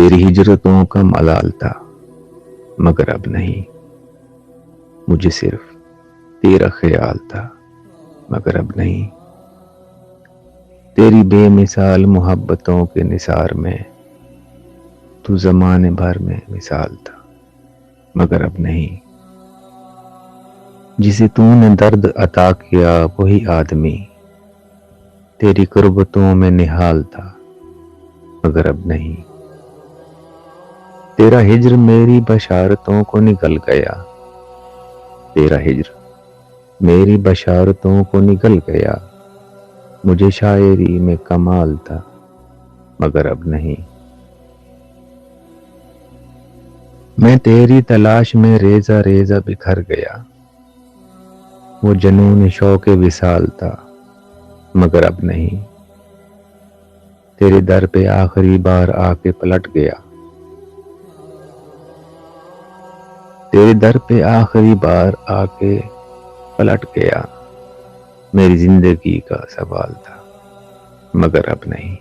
تیری ہجرتوں کا ملال تھا مگر اب نہیں، مجھے صرف تیرا خیال تھا مگر اب نہیں، تیری بے مثال محبتوں کے نثار میں تو زمانے بھر میں مثال تھا مگر اب نہیں، جسے تو نے درد عطا کیا وہی آدمی تیری قربتوں میں نہال تھا مگر اب نہیں، تیرا ہجر میری بشارتوں کو نگل گیا، تیرا ہجر میری بشارتوں کو نگل گیا، مجھے شاعری میں کمال تھا مگر اب نہیں، میں تیری تلاش میں ریزہ ریزہ بکھر گیا، وہ جنون شوق وصال تھا مگر اب نہیں، تیرے در پہ آخری بار آ کے پلٹ گیا، تیرے در پہ آخری بار آ کے پلٹ گیا، میری زندگی کا سوال تھا مگر اب نہیں۔